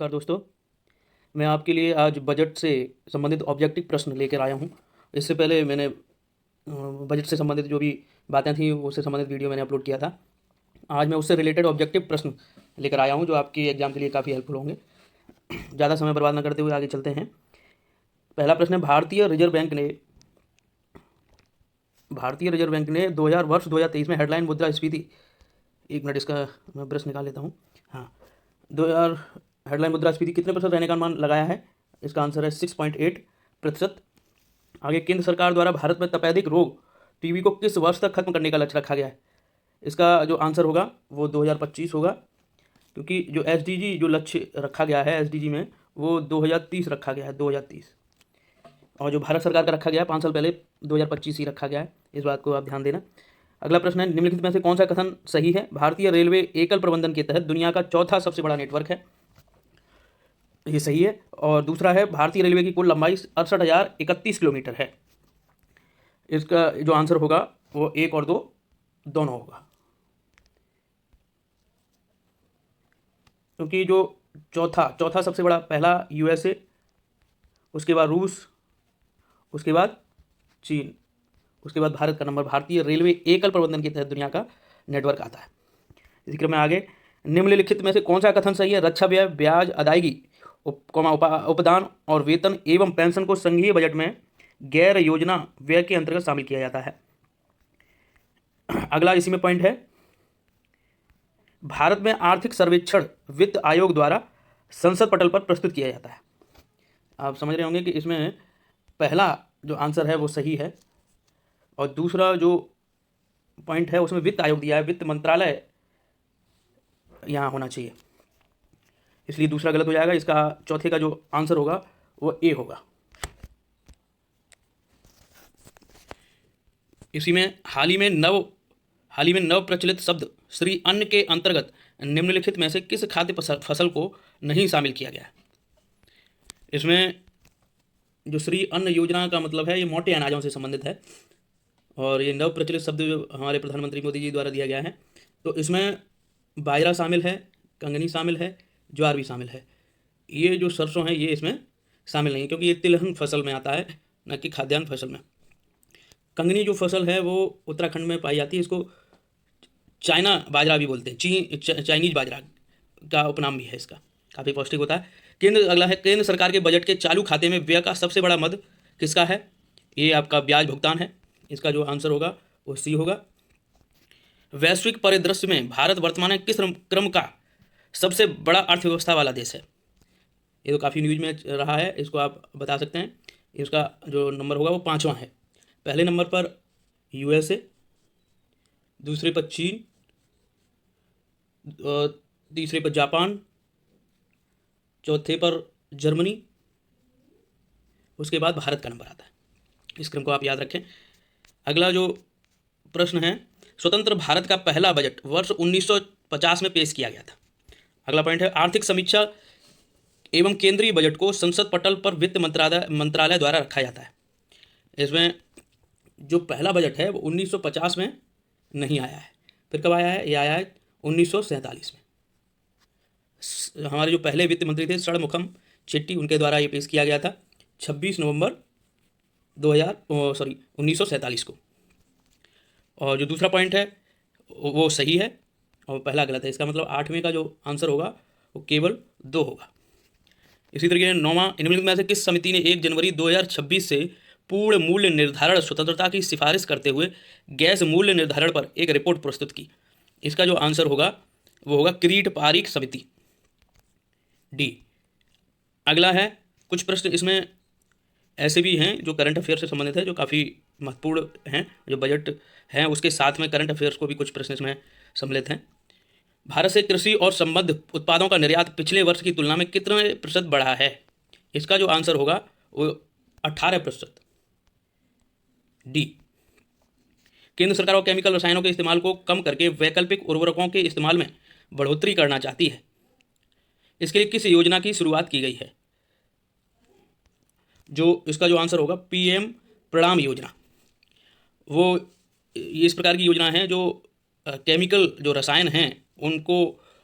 नमस्कार दोस्तों। मैं आपके लिए आज बजट से संबंधित ऑब्जेक्टिव प्रश्न लेकर आया हूं। इससे पहले मैंने बजट से संबंधित जो भी बातें थी उससे संबंधित वीडियो मैंने अपलोड किया था। आज मैं उससे रिलेटेड ऑब्जेक्टिव प्रश्न लेकर आया हूं जो आपके एग्जाम के लिए काफ़ी हेल्पफुल होंगे। ज़्यादा समय बर्बाद न करते हुए आगे चलते हैं। पहला प्रश्न है, भारतीय रिजर्व बैंक ने 2023 में हेडलाइन मुद्रास्फीति, एक मिनट इसका मैं ब्रश निकाल लेता हूँ। हाँ, 2000 हेडलाइन मुद्रास्फीति कितने प्रतिशत रहने का अनुमान लगाया है? इसका आंसर है 6.8%। आगे, केंद्र सरकार द्वारा भारत में तपेदिक रोग टीबी को किस वर्ष तक खत्म करने का लक्ष्य रखा गया है? इसका जो आंसर होगा वो 2025 होगा, क्योंकि जो एसडीजी जो लक्ष्य रखा गया है एसडीजी में वो 2030 रखा गया है, 2030। और जो भारत सरकार का रखा गया है 5 साल पहले 2025 ही रखा गया है। इस बात को आप ध्यान देना। अगला प्रश्न है, निम्नलिखित में से कौन सा कथन सही है? भारतीय रेलवे एकल प्रबंधन के तहत दुनिया का चौथा सबसे बड़ा नेटवर्क है। ये सही है। और दूसरा है, भारतीय रेलवे की कुल लंबाई 68,031 किलोमीटर है। इसका जो आंसर होगा वो 1 और 2 दोनों होगा, क्योंकि जो चौथा सबसे बड़ा, पहला यूएसए, उसके बाद रूस, उसके बाद चीन, उसके बाद भारत का नंबर। भारतीय रेलवे एकल प्रबंधन के तहत दुनिया का नेटवर्क आता है। इसी क्रम में आगे, निम्नलिखित में से कौन सा कथन सही है? रक्षा व्यय, ब्याज अदायगी, उपदान और वेतन एवं पेंशन को संघीय बजट में गैर योजना व्यय के अंतर्गत शामिल किया जाता है। अगला इसी में पॉइंट है, भारत में आर्थिक सर्वेक्षण वित्त आयोग द्वारा संसद पटल पर प्रस्तुत किया जाता है। आप समझ रहे होंगे कि इसमें पहला जो आंसर है वो सही है, और दूसरा जो पॉइंट है उसमें वित्त आयोग दिया है, वित्त मंत्रालय यहाँ होना चाहिए, इसलिए दूसरा गलत हो जाएगा। इसका चौथे का जो आंसर होगा वो ए होगा। इसी में हाल ही में नव प्रचलित शब्द श्री अन्न के अंतर्गत निम्नलिखित में से किस खाद्य फसल को नहीं शामिल किया गया है? इसमें जो श्री अन्न योजना का मतलब है ये मोटे अनाजों से संबंधित है, और ये नव प्रचलित शब्द जो हमारे प्रधानमंत्री मोदी जी द्वारा दिया गया है। तो इसमें बाजरा शामिल है, कंगनी शामिल है, ज्वार भी शामिल है। ये जो सरसों है ये इसमें शामिल नहीं है, क्योंकि ये तिलहन फसल में आता है, न कि खाद्यान्न फसल में। कंगनी जो फसल है वो उत्तराखंड में पाई जाती है। इसको चाइना बाजरा भी बोलते हैं, चाइनीज बाजरा का उपनाम भी है इसका, काफ़ी पौष्टिक होता है। अगला है, केंद्र सरकार के बजट के चालू खाते में व्यय का सबसे बड़ा मद किसका है? ये आपका ब्याज भुगतान है। इसका जो आंसर होगा वो सी होगा। वैश्विक परिदृश्य में भारत वर्तमान में किस क्रम का सबसे बड़ा अर्थव्यवस्था वाला देश है? ये तो काफ़ी न्यूज में रहा है, इसको आप बता सकते हैं। इसका जो नंबर होगा वो 5वां है। पहले नंबर पर यूएसए, दूसरे पर चीन, तीसरे पर जापान, चौथे पर जर्मनी, उसके बाद भारत का नंबर आता है। इस क्रम को आप याद रखें। अगला जो प्रश्न है, स्वतंत्र भारत का पहला बजट वर्ष 1950 में पेश किया गया था। अगला पॉइंट है, आर्थिक समीक्षा एवं केंद्रीय बजट को संसद पटल पर वित्त मंत्रालय द्वारा रखा जाता है। इसमें जो पहला बजट है वो 1950 में नहीं आया है। फिर कब आया है? ये आया है 1947 में। हमारे जो पहले वित्त मंत्री थे षणमुखम चेट्टी, उनके द्वारा ये पेश किया गया था 26 नवंबर 1947 को। और जो दूसरा पॉइंट है वो सही है और पहला गलत है। इसका मतलब 8वें का जो आंसर होगा वो केवल 2 होगा। इसी तरीके से 9वां, निम्नलिखित में से किस समिति ने 1 जनवरी 2026 से पूर्ण मूल्य निर्धारण स्वतंत्रता की सिफारिश करते हुए गैस मूल्य निर्धारण पर एक रिपोर्ट प्रस्तुत की? इसका जो आंसर होगा वो होगा किरीट पारीख समिति, डी। अगला है, कुछ प्रश्न इसमें ऐसे भी हैं जो करंट अफेयर से संबंधित है, जो काफ़ी महत्वपूर्ण हैं। जो बजट हैं उसके साथ में करंट अफेयर्स को भी कुछ प्रश्न इसमें सम्मिलित हैं। भारत से कृषि और संबद्ध उत्पादों का निर्यात पिछले वर्ष की तुलना में कितने प्रतिशत बढ़ा है? इसका जो आंसर होगा वो 18%, डी। केंद्र सरकार और केमिकल रसायनों के इस्तेमाल को कम करके वैकल्पिक उर्वरकों के इस्तेमाल में बढ़ोतरी करना चाहती है। इसके लिए किस योजना की शुरुआत की गई है? जो इसका जो आंसर होगा पीएम प्रणाम योजना। वो इस प्रकार की योजना है जो केमिकल जो रसायन हैं उनको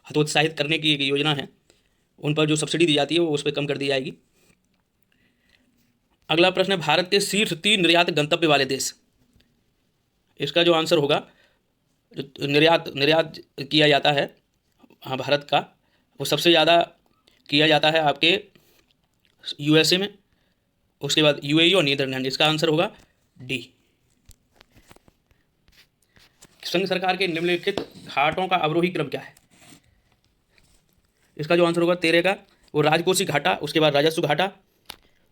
हतोत्साहित करने की एक योजना है। उन पर जो सब्सिडी दी जाती है वो उस पर कम कर दी जाएगी। अगला प्रश्न है, भारत के शीर्ष 3 निर्यात गंतव्य वाले देश। इसका जो आंसर होगा, जो निर्यात निर्यात किया जाता है हाँ भारत का, वो सबसे ज़्यादा किया जाता है आपके यूएसए में, उसके बाद यूएई और नीदरलैंड। इसका आंसर होगा डी। संघ सरकार के निम्नलिखित घाटों का अवरोही क्रम क्या है? इसका जो आंसर होगा 13 का, वो राजकोषीय घाटा, उसके बाद राजस्व घाटा,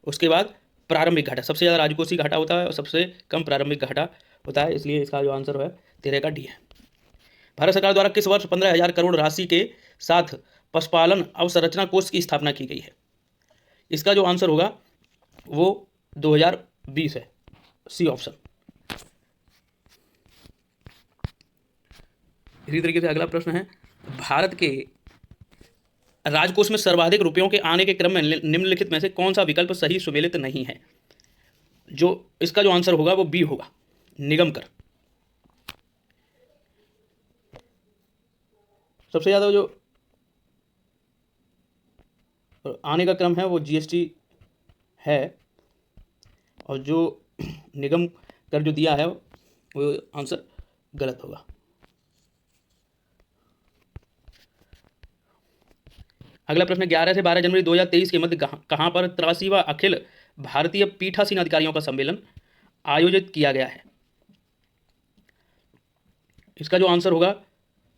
उसके बाद प्रारंभिक घाटा। सबसे ज़्यादा राजकोषीय घाटा होता है और सबसे कम प्रारंभिक घाटा होता है, इसलिए इसका जो आंसर है 13 का डी है। भारत सरकार द्वारा किस वर्ष 15,000 करोड़ राशि के साथ पशुपालन अवसंरचना कोष की स्थापना की गई है? इसका जो आंसर होगा वो 2020 है, सी ऑप्शन। इसी तरीके से अगला प्रश्न है, भारत के राजकोष में सर्वाधिक रुपयों के आने के क्रम में निम्नलिखित में से कौन सा विकल्प सही सुमेलित नहीं है? जो इसका जो आंसर होगा वो बी होगा, निगम कर। सबसे ज़्यादा जो आने का क्रम है वो जीएसटी है, और जो निगम कर जो दिया है वो आंसर गलत होगा। अगला प्रश्न, 11 से 12 जनवरी 2023 के मध्य कहाँ पर 83वां अखिल भारतीय पीठासीन अधिकारियों का सम्मेलन आयोजित किया गया है? इसका जो आंसर होगा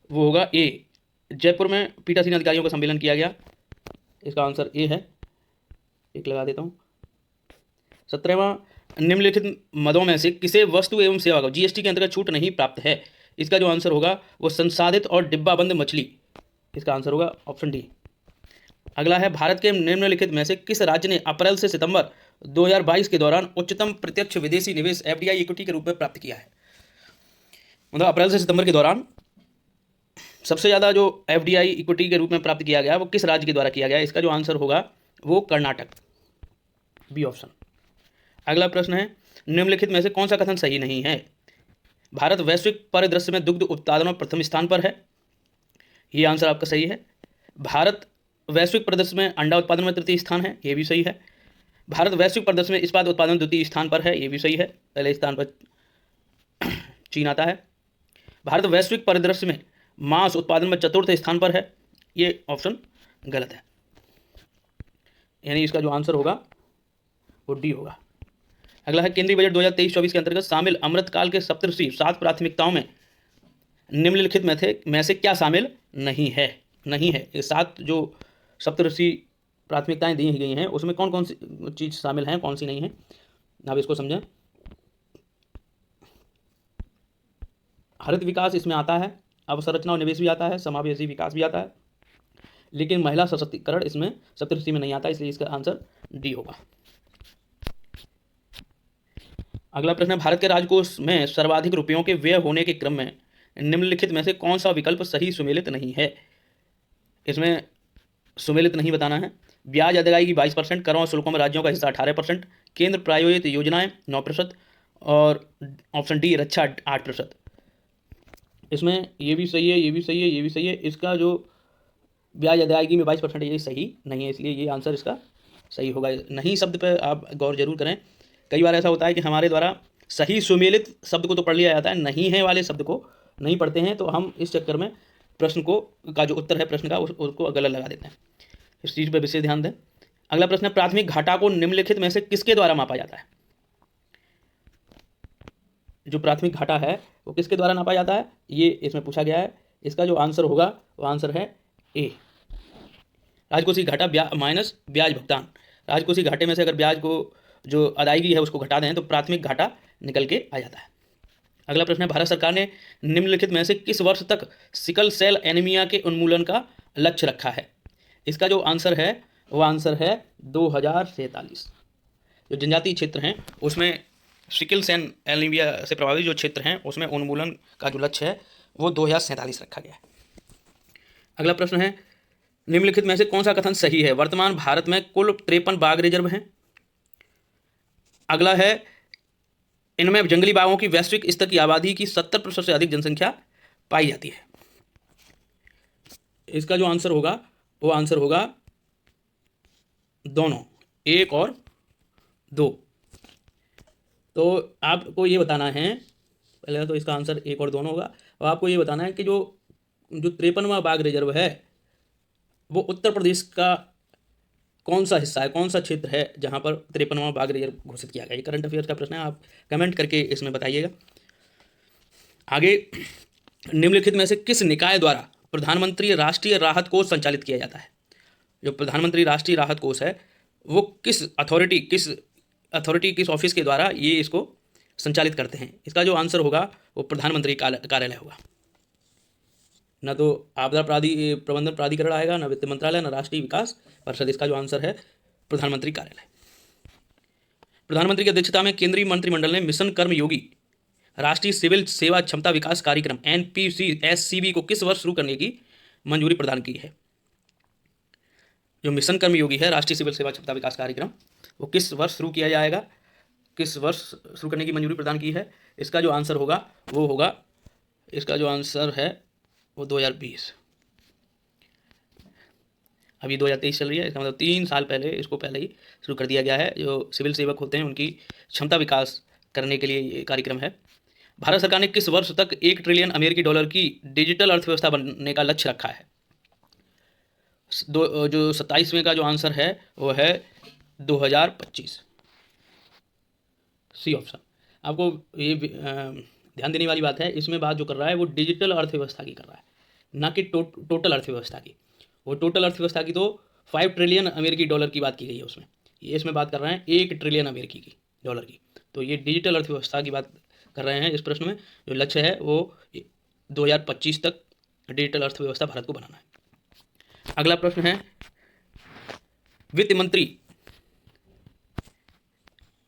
वो होगा ए, जयपुर में पीठासीन अधिकारियों का सम्मेलन किया गया। इसका आंसर ए है, एक लगा देता हूँ। 17वां, निम्नलिखित मदों में से किसे वस्तु एवं सेवा का जीएसटी के अंतर्गत छूट नहीं प्राप्त है? इसका जो आंसर होगा वो संसाधित और डिब्बाबंद मछली। इसका आंसर होगा ऑप्शन डी। अगला है, भारत के निम्नलिखित में से किस राज्य ने अप्रैल से सितंबर 2022 के दौरान उच्चतम प्रत्यक्ष विदेशी निवेश एफडीआई इक्विटी के रूप में प्राप्त किया है? मतलब अप्रैल से सितंबर के दौरान सबसे ज़्यादा जो एफडीआई इक्विटी के रूप में प्राप्त किया गया वो किस राज्य के द्वारा किया गया? इसका जो आंसर होगा वो कर्नाटक, बी ऑप्शन। अगला प्रश्न है, निम्नलिखित में से कौन सा कथन सही नहीं है? भारत वैश्विक परिदृश्य में दुग्ध उत्पादन में प्रथम स्थान पर है, ये आंसर आपका सही है। भारत वैश्विक परिदृश्य में अंडा उत्पादन में तृतीय स्थान है, ये भी सही है। भारत वैश्विक परिदृश्य में इस्पात उत्पादन में द्वितीय स्थान पर है, ये भी सही है। पहले स्थान पर चीन आता है। भारत वैश्विक परिदृश्य में मांस उत्पादन में चतुर्थ स्थान पर है, ये ऑप्शन गलत है, यानी इसका जो आंसर होगा वो डी होगा। अगला है, केंद्रीय बजट 2023-24 के अंतर्गत शामिल अमृतकाल के सप्तऋषि 7 प्राथमिकताओं में निम्नलिखित में से क्या शामिल नहीं है? ये 7 जो सप्तऋषि प्राथमिकताएं दी गई हैं उसमें कौन कौन सी चीज़ शामिल हैं, कौन सी नहीं है, आप इसको समझें। हरित विकास इसमें आता है, अवसंरचना और निवेश भी आता है, समावेशी विकास भी आता है, लेकिन महिला सशक्तिकरण इसमें सप्तऋषि में नहीं आता, इसलिए इसका आंसर डी होगा। अगला प्रश्न है, भारत के राजकोष में सर्वाधिक रुपयों के व्यय होने के क्रम में निम्नलिखित में से कौन सा विकल्प सही सुमेलित नहीं है? इसमें सुमेलित नहीं बताना है। ब्याज अदायगी 22%, करों और शुल्कों में राज्यों का हिस्सा 18%, केंद्र प्रायोजित योजनाएं 9%, और ऑप्शन डी रक्षा 8%। इसमें ये भी सही है, ये भी सही है, ये भी सही है। इसका जो ब्याज अदायगी में 22% ये सही नहीं है, इसलिए ये आंसर इसका सही होगा। नहीं शब्द पर आप गौर जरूर करें। कई बार ऐसा होता है कि हमारे द्वारा सही सुमेलित शब्द को तो पढ़ लिया जाता है, नहीं है वाले शब्द को नहीं पढ़ते हैं, तो हम इस चक्कर में प्रश्न को का जो उत्तर है प्रश्न का उसको गलत लगा देते हैं। इस चीज़ पर विशेष ध्यान दें। अगला प्रश्न है, प्राथमिक घाटा को निम्नलिखित में से किसके द्वारा मापा जाता है? जो प्राथमिक घाटा है वो किसके द्वारा नापा जाता है, ये इसमें पूछा गया है। इसका जो आंसर होगा वो आंसर है ए, राजकोषीय घाटा माइनस ब्याज भुगतान। राजकोषीय घाटे में से अगर ब्याज को जो अदायगी है उसको घटा दें तो प्राथमिक घाटा निकल के आ जाता है। अगला प्रश्न है, भारत सरकार ने निम्नलिखित में से किस वर्ष तक सिकल सेल एनीमिया के उन्मूलन का लक्ष्य रखा है? इसका जो आंसर है वो आंसर है 2047। जो जनजातीय क्षेत्र हैं उसमें सिकल सेल एनीमिया से प्रभावित जो क्षेत्र हैं उसमें उन्मूलन का जो लक्ष्य है वो 2047 रखा गया है। अगला प्रश्न है, निम्नलिखित में से कौन सा कथन सही है? वर्तमान भारत में कुल 53 बाघ रिजर्व हैं। अगला है, इनमें जंगली बाघों की वैश्विक स्तर की आबादी की 70% से अधिक जनसंख्या पाई जाती है। इसका जो आंसर होगा वो आंसर होगा दोनों, 1 और 2। तो आपको ये बताना है, पहले तो इसका आंसर 1 और दोनों होगा। और आपको ये बताना है कि जो जो 53वां बाघ रिजर्व है वो उत्तर प्रदेश का कौन सा हिस्सा है, कौन सा क्षेत्र है जहाँ पर 53वां बाघ रिजर्व घोषित किया गया। ये करंट अफेयर्स का प्रश्न है, आप कमेंट करके इसमें बताइएगा। आगे, निम्नलिखित में से किस निकाय द्वारा प्रधानमंत्री राष्ट्रीय राहत कोष संचालित किया जाता है। जो प्रधानमंत्री राष्ट्रीय राहत कोष है वो किस अथॉरिटी किस ऑफिस के द्वारा ये इसको संचालित करते हैं। इसका जो आंसर होगा वो प्रधानमंत्री कार्यालय होगा। न तो आपदा प्रबंधन प्राधिकरण आएगा, न वित्त मंत्रालय, न राष्ट्रीय विकास परिषद। इसका जो आंसर है प्रधानमंत्री कार्यालय। प्रधानमंत्री की अध्यक्षता में केंद्रीय मंत्रिमंडल ने मिशन कर्मयोगी राष्ट्रीय सिविल सेवा क्षमता विकास कार्यक्रम NPCSCB को किस वर्ष शुरू करने की मंजूरी प्रदान की है। जो मिशन कर्मयोगी है राष्ट्रीय सिविल सेवा क्षमता विकास कार्यक्रम, वो किस वर्ष शुरू किया जाएगा, किस वर्ष शुरू करने की मंजूरी प्रदान की है। इसका जो आंसर होगा वो होगा, इसका जो आंसर है वो 2020। अभी 2023 चल रही है, इसका मतलब 3 साल पहले इसको पहले ही शुरू कर दिया गया है। जो सिविल सेवक होते हैं उनकी क्षमता विकास करने के लिए ये कार्यक्रम है। भारत सरकार ने किस वर्ष तक 1 ट्रिलियन अमेरिकी डॉलर की डिजिटल अर्थव्यवस्था बनने का लक्ष्य रखा है। जो 27वें का जो आंसर है वो है 2025, सी ऑप्शन। आपको ये ध्यान देने वाली बात है, इसमें बात जो कर रहा है वो डिजिटल अर्थव्यवस्था की कर रहा है, ना कि टोटल अर्थव्यवस्था की। वो टोटल अर्थव्यवस्था की तो 5 ट्रिलियन अमेरिकी डॉलर की बात की गई है उसमें, ये इसमें बात कर रहे हैं 1 ट्रिलियन अमेरिकी की डॉलर की। तो ये डिजिटल अर्थव्यवस्था की बात कर रहे हैं। इस प्रश्न में जो लक्ष्य है वो 2025 तक डिजिटल अर्थव्यवस्था भारत को बनाना है। अगला प्रश्न है, वित्त मंत्री,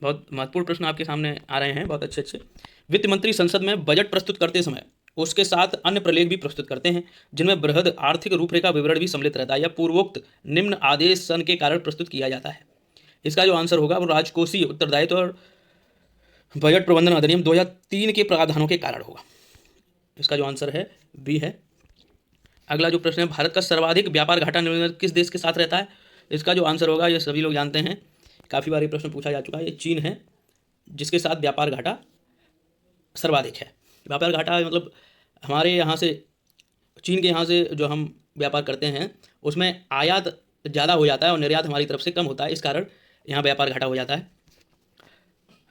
बहुत महत्वपूर्ण प्रश्न आपके सामने आ रहे हैं, बहुत अच्छे। वित्त मंत्री संसद में बजट प्रस्तुत करते समय उसके साथ अन्य प्रलेख भी प्रस्तुत करते हैं जिनमें बृहद आर्थिक रूपरेखा विवरण भी सम्मिलित रहता है या पूर्वोक्त निम्न आदेश सन के कारण प्रस्तुत किया जाता है। इसका जो आंसर होगा वो राजकोषीय उत्तरदायित्व और बजट प्रबंधन अधिनियम 2003 के प्रावधानों के कारण होगा। इसका जो आंसर है बी है। अगला जो प्रश्न है, भारत का सर्वाधिक व्यापार घाटा निर्णय किस देश के साथ रहता है। इसका जो आंसर होगा, ये सभी लोग जानते हैं, काफ़ी बार ये प्रश्न पूछा जा चुका है, ये चीन है जिसके साथ व्यापार घाटा सर्वाधिक है। व्यापार घाटा मतलब हमारे यहाँ से, चीन के यहाँ से जो हम व्यापार करते हैं उसमें आयात ज़्यादा हो जाता है और निर्यात हमारी तरफ से कम होता है, इस कारण यहाँ व्यापार घाटा हो जाता है।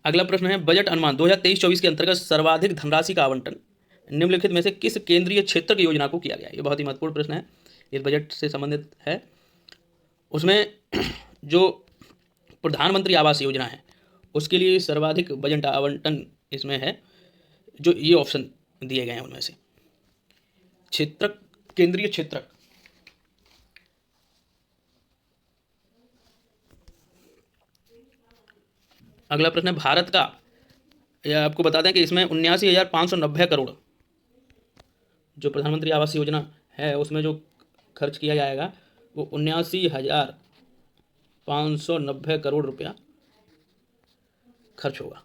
अगला प्रश्न है, बजट अनुमान 2023-24 के अंतर्गत सर्वाधिक धनराशि का आवंटन निम्नलिखित में से किस केंद्रीय क्षेत्र की योजना को किया गया। ये बहुत ही महत्वपूर्ण प्रश्न है, इस बजट से संबंधित है। उसमें जो प्रधानमंत्री आवास योजना है उसके लिए सर्वाधिक बजट आवंटन इसमें है, जो ये ऑप्शन दिए गए हैं उनमें से। क्षेत्रक, केंद्रीय क्षेत्रक। अगला प्रश्न है, भारत का, यह आपको बता दें कि इसमें 79,590 करोड़ जो प्रधानमंत्री आवास योजना है उसमें जो खर्च किया जाएगा वो 79,590 करोड़ रुपया खर्च होगा।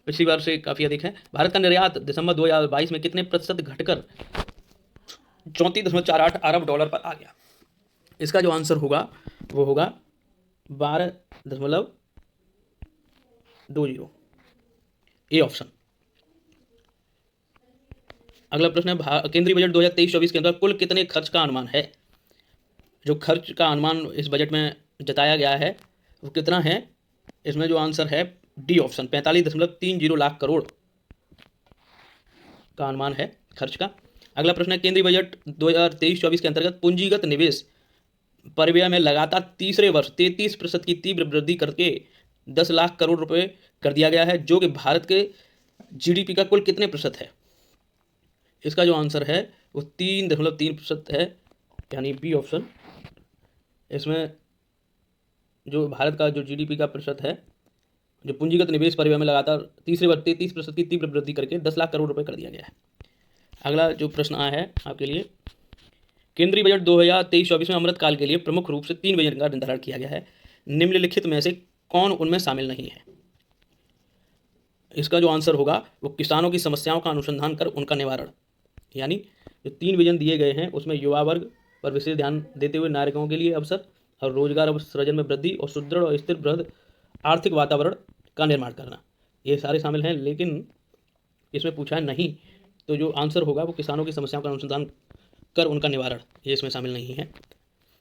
पिछली बार से काफ़ी अधिक है। भारत का निर्यात दिसंबर 2022 में कितने प्रतिशत घटकर 34.48 अरब डॉलर पर आ गया। इसका जो आंसर होगा वो होगा 12.20, ए ऑप्शन। अगला प्रश्न है, केंद्रीय बजट 2023-24 के अंदर कुल कितने खर्च का अनुमान है। जो खर्च का अनुमान इस बजट में जताया गया है वो कितना है। इसमें जो आंसर है डी ऑप्शन, 45.30 लाख करोड़ का अनुमान है खर्च का। अगला प्रश्न है, केंद्रीय बजट 2023-24 के अंतर्गत पूंजीगत निवेश परिव्यय में लगातार तीसरे वर्ष 33% की तीव्र वृद्धि करके 10 लाख करोड़ रुपए कर दिया गया है, जो कि भारत के GDP का कुल कितने प्रतिशत है। इसका जो आंसर है वो 3.3% है, यानी बी ऑप्शन। इसमें जो भारत का जो GDP का प्रतिशत है, जो पूंजीगत निवेश परिव्यय में लगातार तीसरे वर्ष 33% की तीव्र वृद्धि करके 10 लाख करोड़ रुपए कर दिया गया है। अगला जो प्रश्न आया है आपके लिए, केंद्रीय बजट 2023-24 में अमृतकाल के लिए प्रमुख रूप से 3 विजन का निर्धारण किया गया है, निम्नलिखित में से कौन उनमें शामिल नहीं है। इसका जो आंसर होगा वो किसानों की समस्याओं का अनुसंधान कर उनका निवारण, यानी जो 3 विजन दिए गए हैं उसमें युवा वर्ग, पर विशेष ध्यान देते हुए नागरिकों के लिए अवसर और रोजगार सृजन में वृद्धि और सुदृढ़ और स्थिर बृहद आर्थिक वातावरण का निर्माण करना, ये सारे शामिल हैं। लेकिन इसमें पूछा है नहीं, तो जो आंसर होगा वो किसानों की समस्याओं का अनुसंधान कर उनका निवारण, ये इसमें शामिल नहीं है।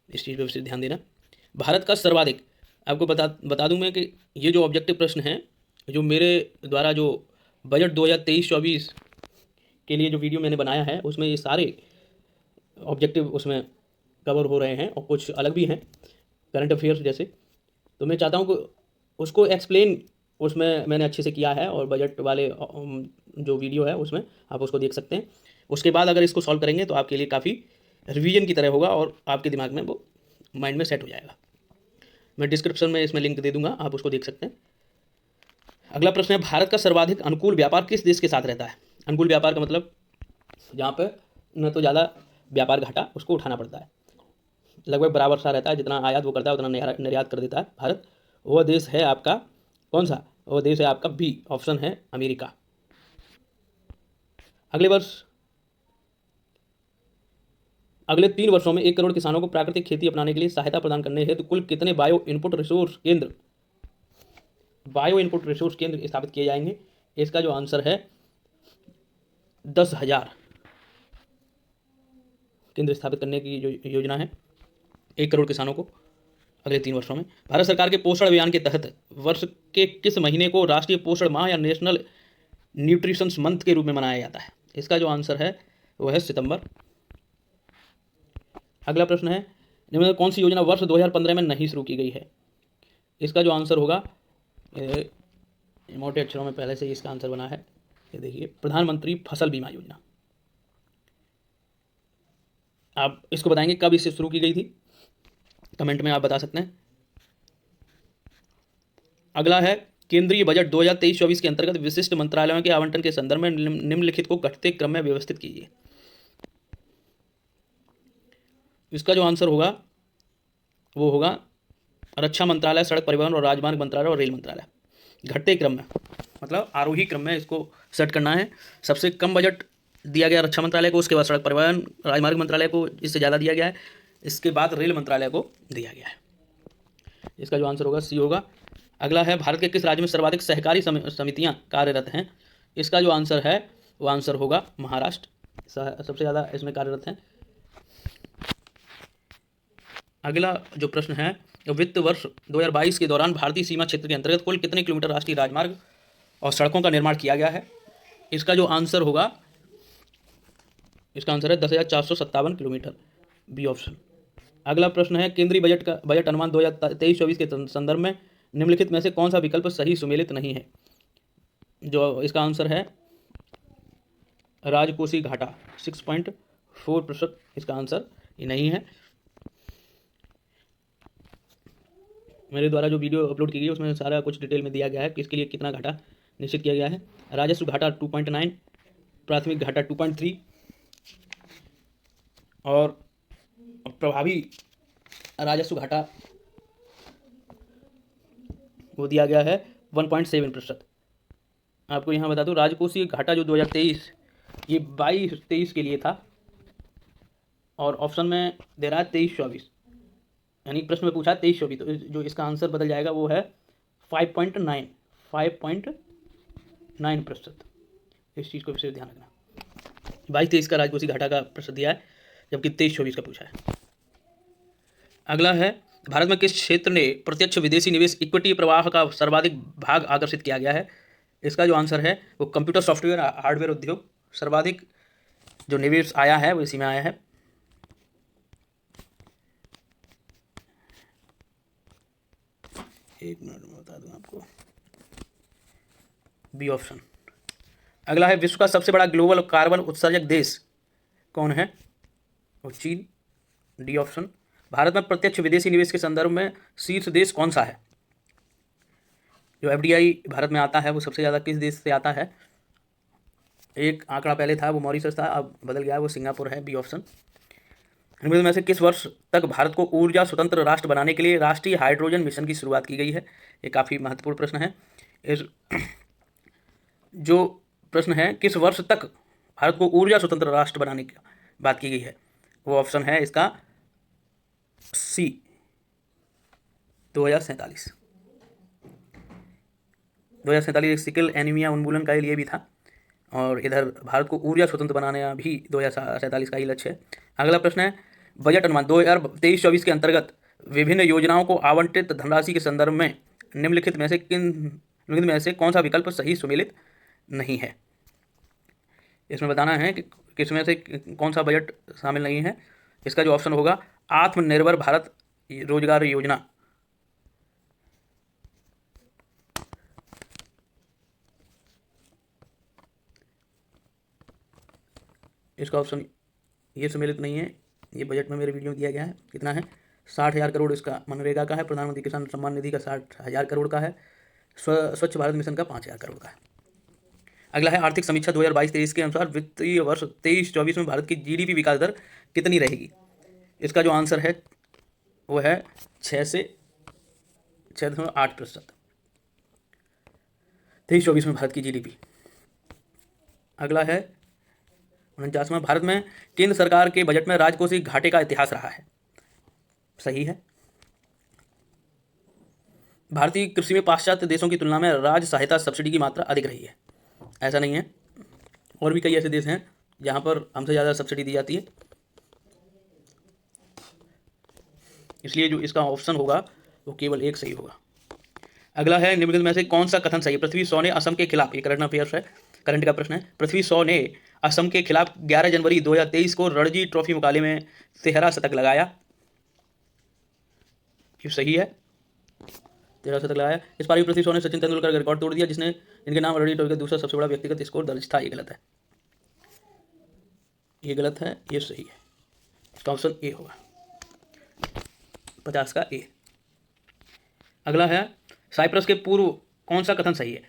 इस चीज़ पर विशेष ध्यान देना। भारत का सर्वाधिक, आपको बता दूं मैं कि ये जो ऑब्जेक्टिव प्रश्न हैं, जो मेरे द्वारा जो बजट 2023-24 के लिए जो वीडियो मैंने बनाया है, उसमें ये सारे ऑब्जेक्टिव उसमें कवर हो रहे हैं और कुछ अलग भी हैं, करंट अफेयर्स जैसे। तो मैं चाहता हूँ कि उसको एक्सप्लेन उसमें मैंने अच्छे से किया है, और बजट वाले जो वीडियो है उसमें आप उसको देख सकते हैं। उसके बाद अगर इसको सॉल्व करेंगे तो आपके लिए काफ़ी रिवीजन की तरह होगा और आपके दिमाग में वो माइंड में सेट हो जाएगा। मैं डिस्क्रिप्शन में इसमें लिंक दे दूंगा, आप उसको देख सकते हैं। अगला प्रश्न है, भारत का सर्वाधिक अनुकूल व्यापार किस देश के साथ रहता है? अनुकूल व्यापार का मतलब जहाँ पर न तो ज़्यादा व्यापार घाटा उसको उठाना पड़ता है, लगभग बराबर सा रहता है, जितना आयात वो करता है उतना निर्यात कर देता है भारत। वो देश है आपका कौन सा? वो देश है आपका बी, ऑप्शन है अमेरिका। अगले 3 वर्षों में 1 करोड़ किसानों को प्राकृतिक खेती अपनाने के लिए सहायता प्रदान करने हेतु कुल कितने बायो इनपुट रिसोर्स केंद्र स्थापित किए जाएंगे? इसका जो आंसर है 10,000 केंद्र स्थापित करने की जो योजना है 1 करोड़ किसानों को अगले 3 वर्षों में। भारत सरकार के पोषण अभियान के तहत वर्ष के किस महीने को राष्ट्रीय पोषण माह या नेशनल न्यूट्रिशन मंथ के रूप में मनाया जाता है? इसका जो आंसर है वो है सितंबर। अगला प्रश्न है, निम्न में कौन सी योजना वर्ष 2015 में नहीं शुरू की गई है? इसका जो आंसर होगा, मोटे अक्षरों में पहले से ही इसका आंसर बना है, ये देखिए, प्रधानमंत्री फसल बीमा योजना। आप इसको बताएंगे कब इसे शुरू की गई थी? कमेंट में आप बता सकते हैं। अगला है, केंद्रीय बजट 2023-24 के अंतर्गत विशिष्ट मंत्रालयों के आवंटन के संदर्भ में निम्नलिखित को घटते क्रम में व्यवस्थित कीजिए। इसका जो आंसर होगा वो होगा रक्षा मंत्रालय, सड़क परिवहन और राजमार्ग मंत्रालय और रेल मंत्रालय। घटते क्रम में मतलब आरोही क्रम में इसको सेट करना है। सबसे कम बजट दिया गया रक्षा मंत्रालय को, उसके बाद सड़क परिवहन राजमार्ग मंत्रालय को, इससे ज़्यादा दिया गया है, इसके बाद रेल मंत्रालय को दिया गया है। इसका जो आंसर होगा सी होगा। अगला है, भारत के किस राज्य में सर्वाधिक सहकारी समितियां कार्यरत हैं? इसका जो आंसर है वो आंसर होगा महाराष्ट्र, सबसे ज़्यादा इसमें कार्यरत हैं। अगला जो प्रश्न है, वित्त वर्ष 2022 के दौरान भारतीय सीमा क्षेत्र के अंतर्गत कुल कितने किलोमीटर राष्ट्रीय राजमार्ग और सड़कों का निर्माण किया गया है? इसका जो आंसर होगा, इसका आंसर है 10,457 किलोमीटर, बी ऑप्शन। अगला प्रश्न है, केंद्रीय बजट अनुमान 2023-24 के संदर्भ में निम्नलिखित में से कौन सा विकल्प सही सुमेलित नहीं है? जो इसका आंसर है राजकोषीय घाटा 6.4%, इसका आंसर ये नहीं है। मेरे द्वारा जो वीडियो अपलोड की गई है उसमें सारा कुछ डिटेल में दिया गया है कि इसके लिए कितना घाटा निश्चित किया गया है। राजस्व घाटा 2.9, प्राथमिक घाटा 2.3 और प्रभावी राजस्व घाटा वो दिया गया है 1.7%। आपको यहाँ बता दूँ, राजकोषीय घाटा जो 2023 ये 22-23 के लिए था, और ऑप्शन में दे रहा है 23-24, यानी प्रश्न में पूछा 23-24, तो जो इसका आंसर बदल जाएगा वो है 5.9%। इस चीज़ को विशेष ध्यान रखना। 22-23 का राजकोषीय घाटा का प्रश्न दिया है, जबकि 23-24 का पूछा है। अगला है, भारत में किस क्षेत्र ने प्रत्यक्ष विदेशी निवेश इक्विटी प्रवाह का सर्वाधिक भाग आकर्षित किया गया है? इसका जो आंसर है वो कंप्यूटर सॉफ्टवेयर हार्डवेयर उद्योग, सर्वाधिक जो निवेश आया है वो इसी में आया है। एक मिनट में बता दूं आपको, बी ऑप्शन। अगला है, विश्व का सबसे बड़ा ग्लोबल कार्बन उत्सर्जक देश कौन है? वो चीन, डी ऑप्शन। भारत में प्रत्यक्ष विदेशी निवेश के संदर्भ में शीर्ष देश कौन सा है? जो एफडीआई भारत में आता है वो सबसे ज़्यादा किस देश से आता है? एक आंकड़ा पहले था वो मॉरिशस था, अब बदल गया है, वो सिंगापुर है, बी ऑप्शन। इनमें से किस वर्ष तक भारत को ऊर्जा स्वतंत्र राष्ट्र बनाने के लिए राष्ट्रीय हाइड्रोजन मिशन की शुरुआत की गई है? ये काफ़ी महत्वपूर्ण प्रश्न है। इस जो प्रश्न है, किस वर्ष तक भारत को ऊर्जा स्वतंत्र राष्ट्र बनाने की बात की गई है, वो ऑप्शन है इसका सी 2047। 2047 एक सिकल एनीमिया उन्मूलन का लिए भी था, और इधर भारत को ऊर्जा स्वतंत्र बनाना भी 2047 का ही लक्ष्य है। अगला प्रश्न है, बजट अनुमान 2023-24 के अंतर्गत विभिन्न योजनाओं को आवंटित धनराशि के संदर्भ में निम्नलिखित में से कौन सा विकल्प सही सुमेलित नहीं है। इसमें बताना है कि किसमें से कौन सा बजट शामिल नहीं है। इसका जो ऑप्शन होगा, आत्मनिर्भर भारत रोजगार योजना। इसका ऑप्शन ये सम्मिलित नहीं है। ये बजट में मेरे वीडियो में दिया गया है। कितना है? 60,000 करोड़ इसका मनरेगा का है, प्रधानमंत्री किसान सम्मान निधि का 60,000 करोड़ का है, स्वच्छ भारत मिशन का 5,000 करोड़ का है। अगला है, आर्थिक समीक्षा 2022-23 के अनुसार वित्तीय वर्ष 23-24 में भारत की जीडीपी विकास दर कितनी रहेगी। इसका जो आंसर है वो है 6 से 6.8%। 23-24 में भारत की जीडीपी। अगला है 49वां, भारत में केंद्र सरकार के बजट में राजकोषीय घाटे का इतिहास रहा है। सही है। भारतीय कृषि में पाश्चात्य देशों की तुलना में राज्य सहायता सब्सिडी की मात्रा अधिक रही है। ऐसा नहीं है, और भी कई ऐसे देश हैं जहां पर हमसे ज़्यादा सब्सिडी दी जाती है। इसलिए जो इसका ऑप्शन होगा वो केवल एक सही होगा। अगला है, निम्नलिखित में से कौन सा कथन सही है। पृथ्वी शॉ ने असम के खिलाफ, ये करंट अफेयर्स है, करंट का प्रश्न है, पृथ्वी शॉ ने असम के खिलाफ 11 जनवरी 2023 को रणजी ट्रॉफी मुकाबले में 13 शतक लगाया। ये सही है, 13 शतक लगाया। इस पारी में पृथ्वी शॉ ने सचिन तेंदुलकर का रिकॉर्ड तोड़ दिया, जिसने इनके नाम रणजी ट्रॉफी का दूसरा सबसे बड़ा व्यक्तिगत स्कोर दर्ज था। ये गलत है, ये गलत है, ये सही है। इसका ऑप्शन ए होगा, 50 का ए। अगला है, साइप्रस के पूर्व कौन सा कथन सही है।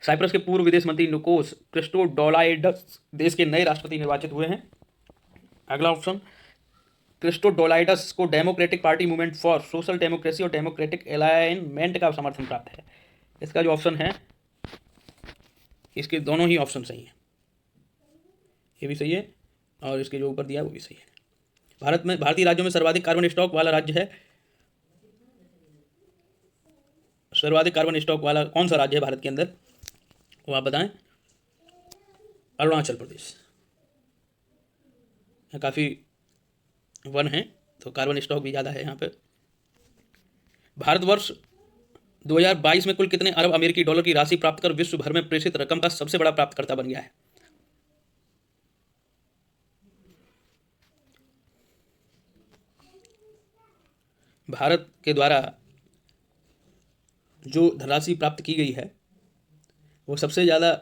साइप्रस के पूर्व विदेश मंत्री निकोस क्रिस्टोडोलाइडस देश के नए राष्ट्रपति निर्वाचित हुए हैं। अगला ऑप्शन, क्रिस्टोडोलाइडस को democratic party movement for social democracy और डेमोक्रेटिक अलाइनमेंट का समर्थन प्राप्त है। इसका जो ऑप्शन है, इसके दोनों ही ऑप्शन सही हैं, ये भी सही है और इसके जो ऊपर दिया वो भी सही है। भारत में भारतीय राज्यों में सर्वाधिक कार्बन स्टॉक वाला राज्य है, सर्वाधिक कार्बन स्टॉक वाला कौन सा राज्य है भारत के अंदर, वो आप बताएं। अरुणाचल प्रदेश। यहाँ काफ़ी वन है तो कार्बन स्टॉक भी ज़्यादा है यहाँ पे। भारतवर्ष 2022 में कुल कितने अरब अमेरिकी डॉलर की राशि प्राप्त कर विश्व भर में प्रेषित रकम का सबसे बड़ा प्राप्तकर्ता बन गया है। भारत के द्वारा जो धनराशि प्राप्त की गई है वो सबसे ज़्यादा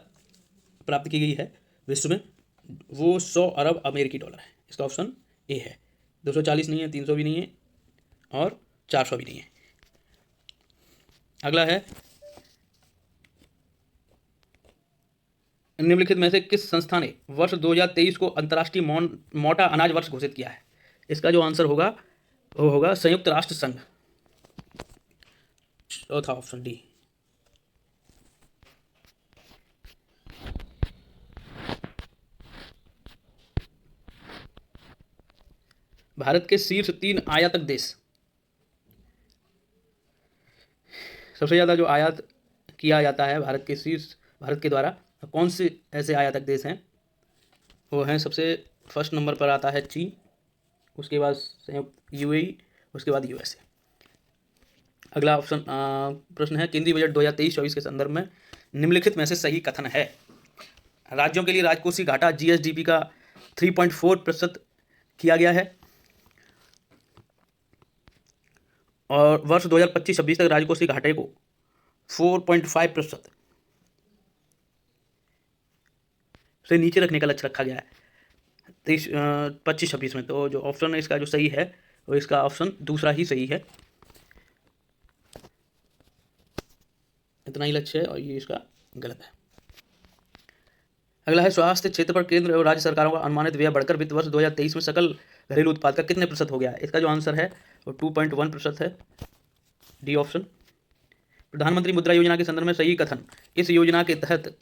प्राप्त की गई है विश्व में, वो 100 अरब अमेरिकी डॉलर है। इसका ऑप्शन ए है। 240 नहीं है, 300 भी नहीं है और 400 भी नहीं है। अगला है, निम्नलिखित में से किस संस्था ने वर्ष 2023 को अंतर्राष्ट्रीय मोटा अनाज वर्ष घोषित किया है। इसका जो आंसर होगा वो होगा संयुक्त राष्ट्र संघ, चौथा ऑप्शन डी। भारत के शीर्ष 3 आयातक देश, सबसे ज़्यादा जो आयात किया जाता है भारत के द्वारा कौन से ऐसे आयातक देश हैं, वो हैं, सबसे फर्स्ट नंबर पर आता है चीन, उसके बाद संयुक्त यूएई, उसके बाद यूएसए। अगला ऑप्शन प्रश्न है, केंद्रीय बजट 2023-24 के संदर्भ में निम्नलिखित में से सही कथन है। राज्यों के लिए राजकोषीय घाटा जीएसडीपी का 3.4% किया गया है और वर्ष 2025-26 तक राजकोषीय घाटे को 4.5% से नीचे रखने का लक्ष्य रखा गया है 25-26 में। तो जो ऑप्शन है इसका जो सही है वो इसका ऑप्शन दूसरा ही सही है, इतना ही लक्ष्य है और ये इसका गलत है। अगला है, स्वास्थ्य क्षेत्र पर केंद्र और राज्य सरकारों का अनुमानित व्यय बढ़कर वित्त वर्ष 2023 में सकल घरेलू उत्पाद का कितने प्रतिशत हो गया है। इसका जो आंसर है वो 2.1% है, डी ऑप्शन। प्रधानमंत्री मुद्रा योजना के संदर्भ में सही कथन, इस योजना के तहत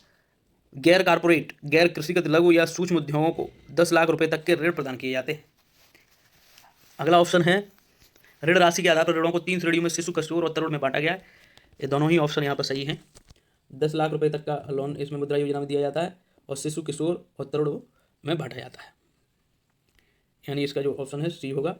गैर कारपोरेट गैर कृषिगत लघु या सूक्ष्म उद्योगों को 10 लाख रुपए तक के ऋण प्रदान किए जाते हैं। अगला ऑप्शन है, ऋण राशि के आधार पर ऋणों को 3 श्रेणियों में शिशु, किशोर और तरुण में बांटा गया है। ये दोनों ही ऑप्शन यहाँ पर सही हैं। 10 लाख रुपए तक का लोन इसमें मुद्रा योजना में दिया जाता है और शिशु, किशोर और तरुण में बांटा जाता है। यानी इसका जो ऑप्शन है सी होगा।